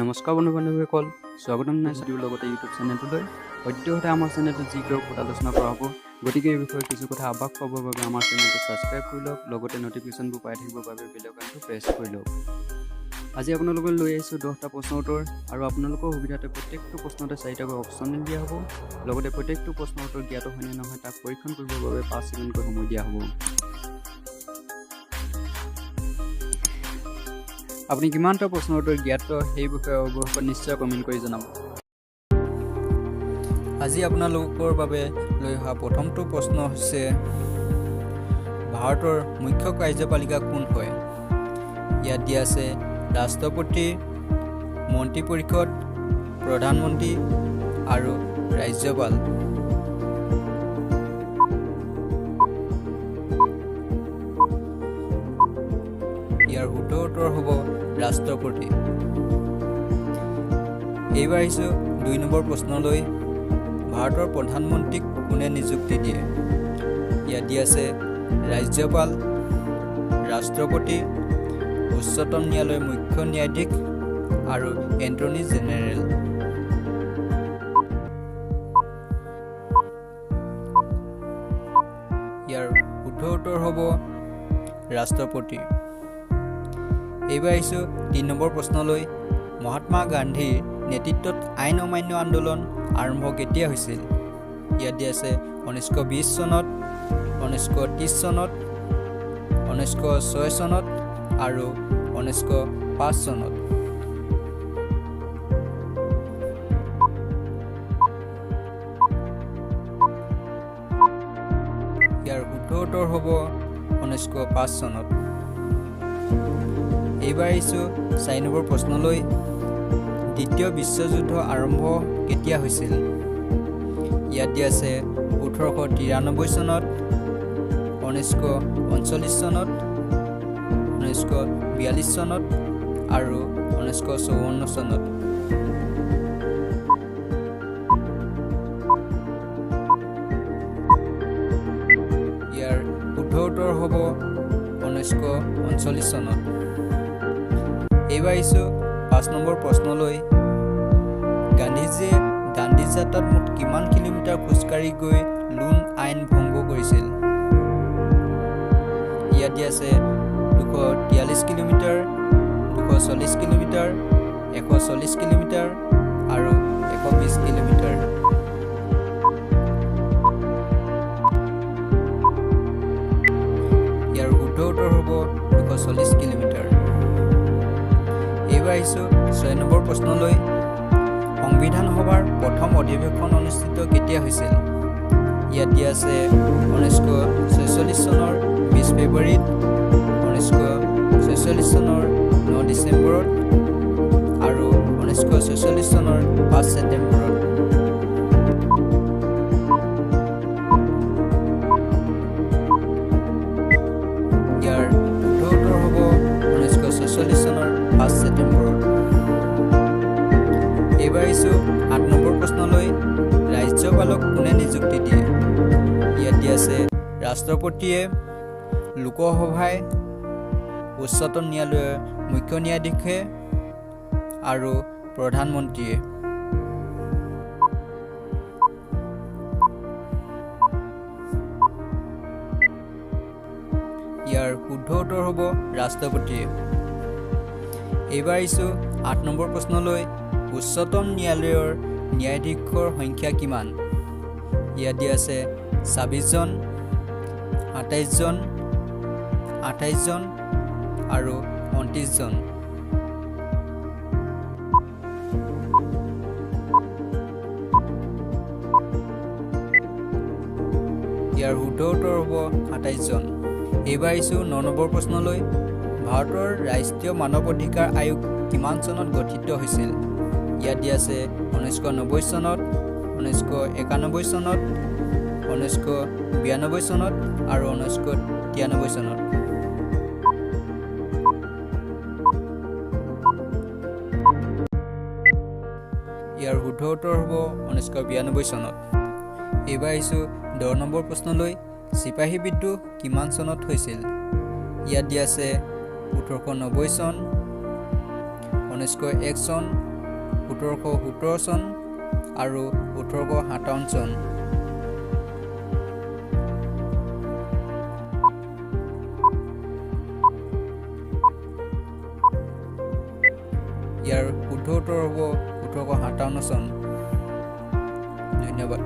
নমস্কাৰ বন্ধু বান্ধৱীসকল, স্বাগতম জনাইছোঁ লগতে ইউটিউব চেনেলটোলৈ। সদ্যহতে আমাৰ চেনেলটো যিকোনো ওপৰত আলোচনা কৰা হ'ব, গতিকে এই বিষয়ে কিছু কথা আভাস পাবৰ বাবে আমাৰ চেনেলটো ছাবস্ক্ৰাইব কৰি লওক, লগতে নটিফিকেশ্যনবোৰ পাই থাকিবৰ বাবে বেল আইকনটো প্ৰেছ কৰি লওক। আজি আপোনালোকক লৈ আহিছোঁ 10টা প্ৰশ্নৰ উত্তৰ, আৰু আপোনালোকৰ সুবিধাতে প্ৰত্যেকটো প্ৰশ্নতে 4টাকৈ অপশ্যন দিয়া হ'ব। লগতে প্ৰত্যেকটো প্ৰশ্নৰ উত্তৰ জ্ঞাত হয়নে নহয় তাক পৰীক্ষণ কৰিবৰ বাবে 5 ছেকেণ্ডকৈ সময় দিয়া হ'ব। আপুনি কিমানটা প্ৰশ্নৰ উত্তৰ জ্ঞাত সেই বিষয়ে অৱশ্যে নিশ্চয় কমেণ্ট কৰি জনাব। আজি আপোনালোকৰ বাবে লৈ অহা প্ৰথমটো প্ৰশ্ন হৈছে, ভাৰতৰ মুখ্য কাৰ্যপালিকা কোন হয়? ইয়াত দিয়া আছে ৰাষ্ট্ৰপতি, মন্ত্ৰী পৰিষদ, প্ৰধানমন্ত্ৰী আৰু ৰাজ্যপাল। ইয়াৰ শুদ্ধ উত্তৰ হ'ব ৰাষ্ট্ৰপতি। এইবাৰ আহিছোঁ 2 নম্বৰ প্ৰশ্নলৈ, ভাৰতৰ প্ৰধানমন্ত্ৰীক কোনে নিযুক্তি দিয়ে? ইয়াত দিয়া আছে ৰাজ্যপাল, ৰাষ্ট্ৰপতি, উচ্চতম ন্যায়ালয়ৰ মুখ্য ন্যায়াধীশ আৰু এণ্টৰ্নি জেনেৰেল। ইয়াৰ শুদ্ধ উত্তৰ হ'ব ৰাষ্ট্ৰপতি। এইবাৰ আহিছোঁ 3 নম্বৰ প্ৰশ্নলৈ, মহাত্মা গান্ধীৰ নেতৃত্বত আইন অমান্য আন্দোলন আৰম্ভ কেতিয়া হৈছিল? ইয়াত দিয়া আছে 1920 চনত, 1930 চনত, 1906 চনত আৰু 1905 চনত। ইয়াৰ শুদ্ধ উত্তৰ হ'ব 1905 চনত। এইবাৰ আহিছোঁ 4 নম্বৰ প্ৰশ্নলৈ, দ্বিতীয় বিশ্বযুদ্ধ আৰম্ভ কেতিয়া হৈছিল? ইয়াত দিয়া আছে 1893 চনত, 1939 চনত, 1942 চনত আৰু 1954 চনত। ইয়াৰ শুদ্ধ উত্তৰ হ'ব 1939 চনত। এইবাৰ আহিছোঁ 5 নম্বৰ প্ৰশ্নলৈ, গান্ধীজীয়ে দাণ্ডী যাত্ৰাত মুঠ কিমান কিলোমিটাৰ খোজকাঢ়ি গৈ লোণ আইন ভংগ কৰিছিল? ইয়াত দিয়া আছে 243 কিলোমিটাৰ, 240 কিলোমিটাৰ, 140 কিলোমিটাৰ আৰু 120 কিলোমিটাৰ। ইয়াৰ শুদ্ধ উত্তৰ হ'ব 240 কিলোমিটাৰ। এইবাৰ আহিছোঁ 6 নম্বৰ প্ৰশ্নলৈ, সংবিধান সভাৰ প্ৰথম অধিৱেশন অনুষ্ঠিত কেতিয়া হৈছিল? ইয়াত দিয়া আছে 1946 চনৰ 20 ফেব্ৰুৱাৰীত, 1946 চনৰ 9 ডিচেম্বৰত আৰু 1946 চনৰ 5 ছেপ্টেম্বৰত। ইয়াৰ শুদ্ধ উত্তৰ হ'ব 1946 চনৰ 5 ছেপ্টেম্বৰত। এইবাৰ আহিছোঁ 8 নম্বৰ প্ৰশ্নলৈ, ৰাজ্যপালক কোনে নিযুক্তি দিয়ে? ইয়াত দিয়া আছে ৰাষ্ট্ৰপতিয়ে, লোকসভাই, উচ্চতম ন্যায়ালয়ৰ মুখ্য ন্যায়াধীশে আৰু প্ৰধানমন্ত্ৰীয়ে। ইয়াৰ শুদ্ধ উত্তৰ হ'ব ৰাষ্ট্ৰপতিয়ে। এইবাৰ আহিছোঁ 8 নম্বৰ প্ৰশ্নলৈ, উচ্চতম ন্যায়ালয়ৰ ন্যায়াধীশৰ সংখ্যা কিমান? ইয়াত দিয়া আছে 26 জন, 28 জন, 28 জন আৰু 29 জন। ইয়াৰ শুদ্ধ উত্তৰ হ'ব 28 জন। এইবাৰ আহিছোঁ 9 নম্বৰ প্ৰশ্নলৈ, ভাৰতৰ ৰাষ্ট্ৰীয় মানৱ অধিকাৰ আয়োগ কিমান চনত গঠিত হৈছিল? ইয়াত দিয়া আছে 1990 চনত, 1991 চনত, 1992 চনত আৰু 1993 চনত। ইয়াৰ শুদ্ধ উত্তৰ হ'ব 1992 চনত। এইবাৰ আহিছোঁ 10 নম্বৰ প্ৰশ্নলৈ, চিপাহী বিদ্ৰোহ কিমান চনত হৈছিল? ইয়াত দিয়া আছে 1890 চন, 1901 চন, 1717 চন আৰু 1857 চন। ইয়াৰ শুদ্ধ উত্তৰ হ'ব 1857 চন। ধন্যবাদ।